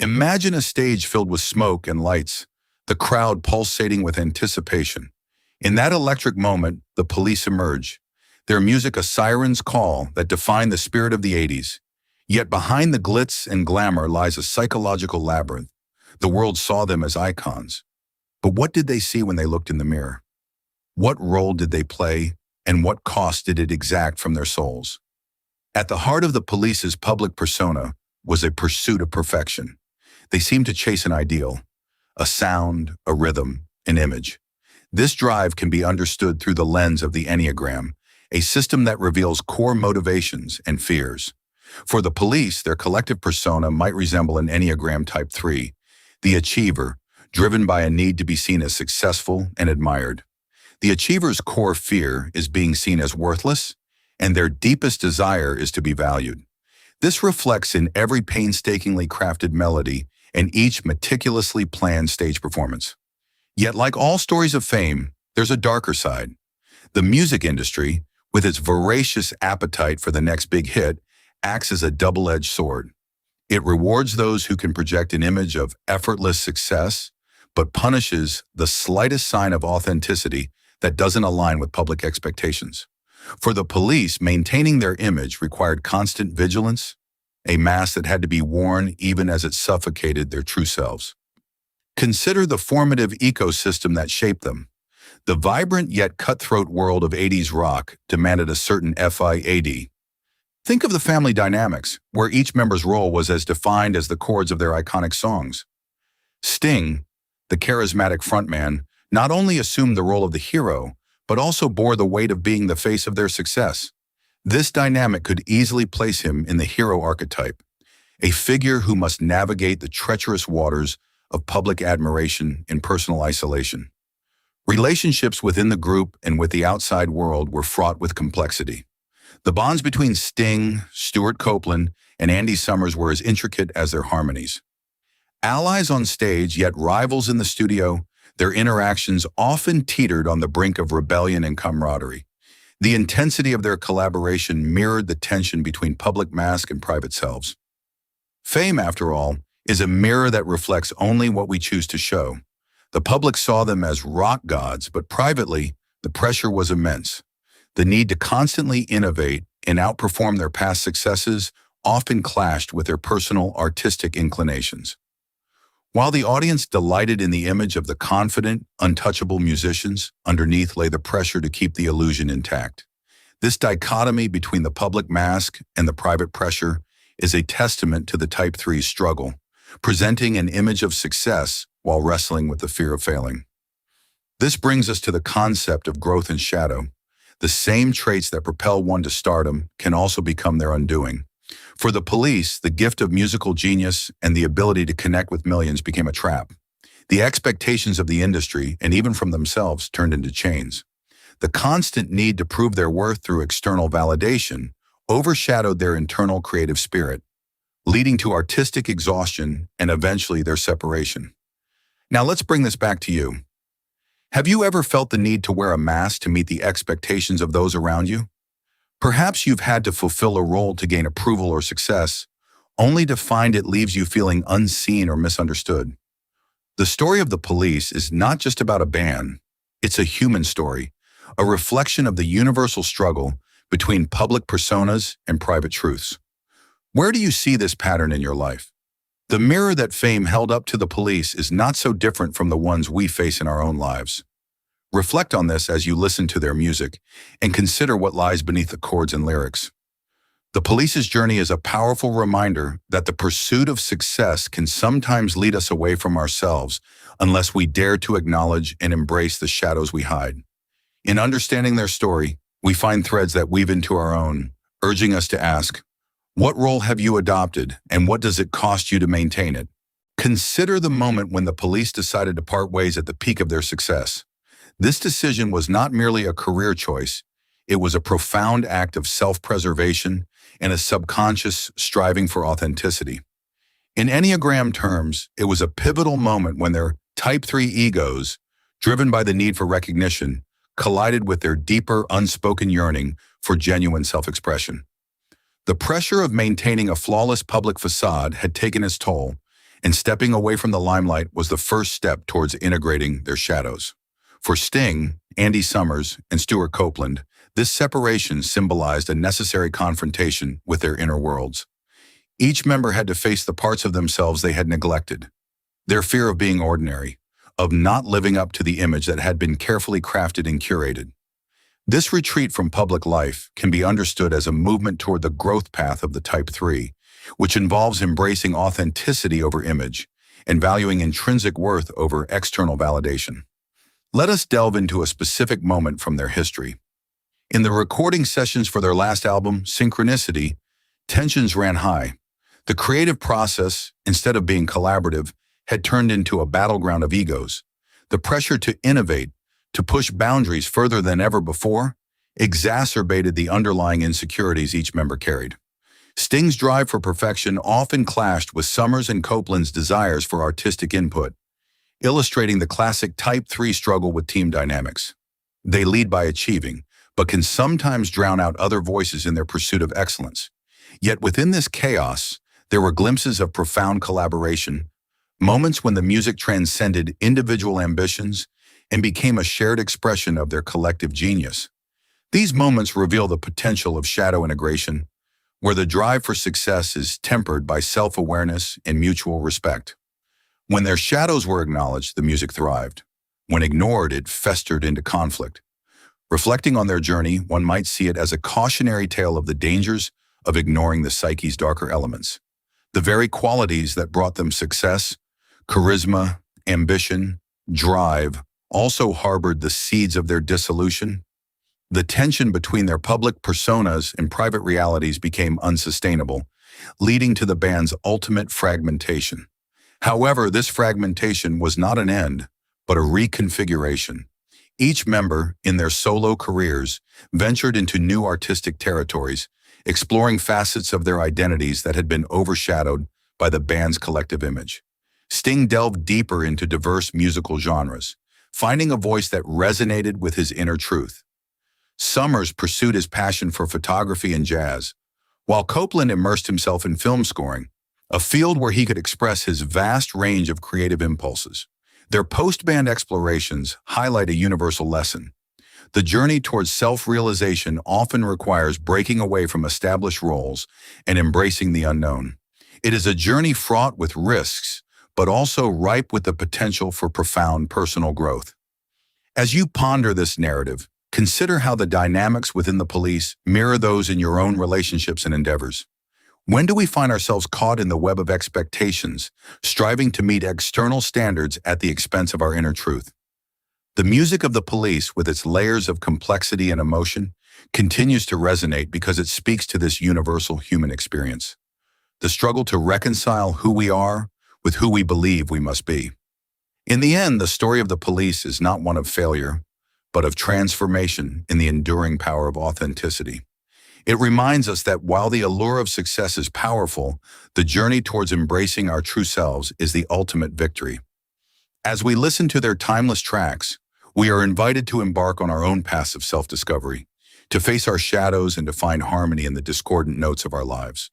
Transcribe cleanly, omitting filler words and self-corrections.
Imagine a stage filled with smoke and lights, the crowd pulsating with anticipation. In that electric moment, the police emerge, their music a siren's call that defined the spirit of the 80s. Yet behind the glitz and glamour lies a psychological labyrinth. The world saw them as icons. But what did they see when they looked in the mirror? What role did they play, and what cost did it exact from their souls? At the heart of the police's public persona was a pursuit of perfection. They seemed to chase an ideal, a sound, a rhythm, an image. This drive can be understood through the lens of the Enneagram, a system that reveals core motivations and fears. For the police, their collective persona might resemble an Enneagram Type 3, the achiever, driven by a need to be seen as successful and admired. The achiever's core fear is being seen as worthless, and their deepest desire is to be valued. This reflects in every painstakingly crafted melody and each meticulously planned stage performance. Yet, like all stories of fame, there's a darker side. The music industry, with its voracious appetite for the next big hit, acts as a double-edged sword. It rewards those who can project an image of effortless success, but punishes the slightest sign of authenticity that doesn't align with public expectations. For the police, maintaining their image required constant vigilance, a mask that had to be worn even as it suffocated their true selves. Consider the formative ecosystem that shaped them. The vibrant yet cutthroat world of 80s rock demanded a certain FIAD. Think of the family dynamics, where each member's role was as defined as the chords of their iconic songs. Sting, the charismatic frontman, not only assumed the role of the hero, but also bore the weight of being the face of their success. This dynamic could easily place him in the hero archetype, a figure who must navigate the treacherous waters of public admiration in personal isolation. Relationships within the group and with the outside world were fraught with complexity. The bonds between Sting, Stuart Copeland, and Andy Summers were as intricate as their harmonies. Allies on stage, yet rivals in the studio, their interactions often teetered on the brink of rebellion and camaraderie. The intensity of their collaboration mirrored the tension between public mask and private selves. Fame, after all, is a mirror that reflects only what we choose to show. The public saw them as rock gods, but privately, the pressure was immense. The need to constantly innovate and outperform their past successes often clashed with their personal artistic inclinations. While the audience delighted in the image of the confident, untouchable musicians, underneath lay the pressure to keep the illusion intact. This dichotomy between the public mask and the private pressure is a testament to the Type 3's struggle, presenting an image of success while wrestling with the fear of failing. This brings us to the concept of growth and shadow. The same traits that propel one to stardom can also become their undoing. For the police, the gift of musical genius and the ability to connect with millions became a trap. The expectations of the industry, and even from themselves, turned into chains. The constant need to prove their worth through external validation overshadowed their internal creative spirit, leading to artistic exhaustion and eventually their separation. Now let's bring this back to you. Have you ever felt the need to wear a mask to meet the expectations of those around you? Perhaps you've had to fulfill a role to gain approval or success, only to find it leaves you feeling unseen or misunderstood. The story of the police is not just about a band, it's a human story, a reflection of the universal struggle between public personas and private truths. Where do you see this pattern in your life? The mirror that fame held up to the police is not so different from the ones we face in our own lives. Reflect on this as you listen to their music and consider what lies beneath the chords and lyrics. The police's journey is a powerful reminder that the pursuit of success can sometimes lead us away from ourselves unless we dare to acknowledge and embrace the shadows we hide. In understanding their story, we find threads that weave into our own, urging us to ask, what role have you adopted, and what does it cost you to maintain it? Consider the moment when the police decided to part ways at the peak of their success. This decision was not merely a career choice, it was a profound act of self-preservation and a subconscious striving for authenticity. In Enneagram terms, it was a pivotal moment when their Type 3 egos, driven by the need for recognition, collided with their deeper, unspoken yearning for genuine self-expression. The pressure of maintaining a flawless public facade had taken its toll, and stepping away from the limelight was the first step towards integrating their shadows. For Sting, Andy Summers, and Stuart Copeland, this separation symbolized a necessary confrontation with their inner worlds. Each member had to face the parts of themselves they had neglected, their fear of being ordinary, of not living up to the image that had been carefully crafted and curated. This retreat from public life can be understood as a movement toward the growth path of the Type 3, which involves embracing authenticity over image and valuing intrinsic worth over external validation. Let us delve into a specific moment from their history. In the recording sessions for their last album, Synchronicity, tensions ran high. The creative process, instead of being collaborative, had turned into a battleground of egos. The pressure to innovate, to push boundaries further than ever before, exacerbated the underlying insecurities each member carried. Sting's drive for perfection often clashed with Summers and Copeland's desires for artistic input, illustrating the classic Type 3 struggle with team dynamics. They lead by achieving, but can sometimes drown out other voices in their pursuit of excellence. Yet within this chaos, there were glimpses of profound collaboration, moments when the music transcended individual ambitions and became a shared expression of their collective genius. These moments reveal the potential of shadow integration, where the drive for success is tempered by self-awareness and mutual respect. When their shadows were acknowledged, the music thrived. When ignored, it festered into conflict. Reflecting on their journey, one might see it as a cautionary tale of the dangers of ignoring the psyche's darker elements. The very qualities that brought them success, charisma, ambition, drive, also harbored the seeds of their dissolution. The tension between their public personas and private realities became unsustainable, leading to the band's ultimate fragmentation. However, this fragmentation was not an end, but a reconfiguration. Each member, in their solo careers, ventured into new artistic territories, exploring facets of their identities that had been overshadowed by the band's collective image. Sting delved deeper into diverse musical genres, finding a voice that resonated with his inner truth. Summers pursued his passion for photography and jazz, while Copeland immersed himself in film scoring, a field where he could express his vast range of creative impulses. Their post-band explorations highlight a universal lesson. The journey towards self-realization often requires breaking away from established roles and embracing the unknown. It is a journey fraught with risks, but also ripe with the potential for profound personal growth. As you ponder this narrative, consider how the dynamics within the Police mirror those in your own relationships and endeavors. When do we find ourselves caught in the web of expectations, striving to meet external standards at the expense of our inner truth? The music of the Police, with its layers of complexity and emotion, continues to resonate because it speaks to this universal human experience. The struggle to reconcile who we are with who we believe we must be. In the end, the story of the Police is not one of failure, but of transformation in the enduring power of authenticity. It reminds us that while the allure of success is powerful, the journey towards embracing our true selves is the ultimate victory. As we listen to their timeless tracks, we are invited to embark on our own paths of self-discovery, to face our shadows and to find harmony in the discordant notes of our lives.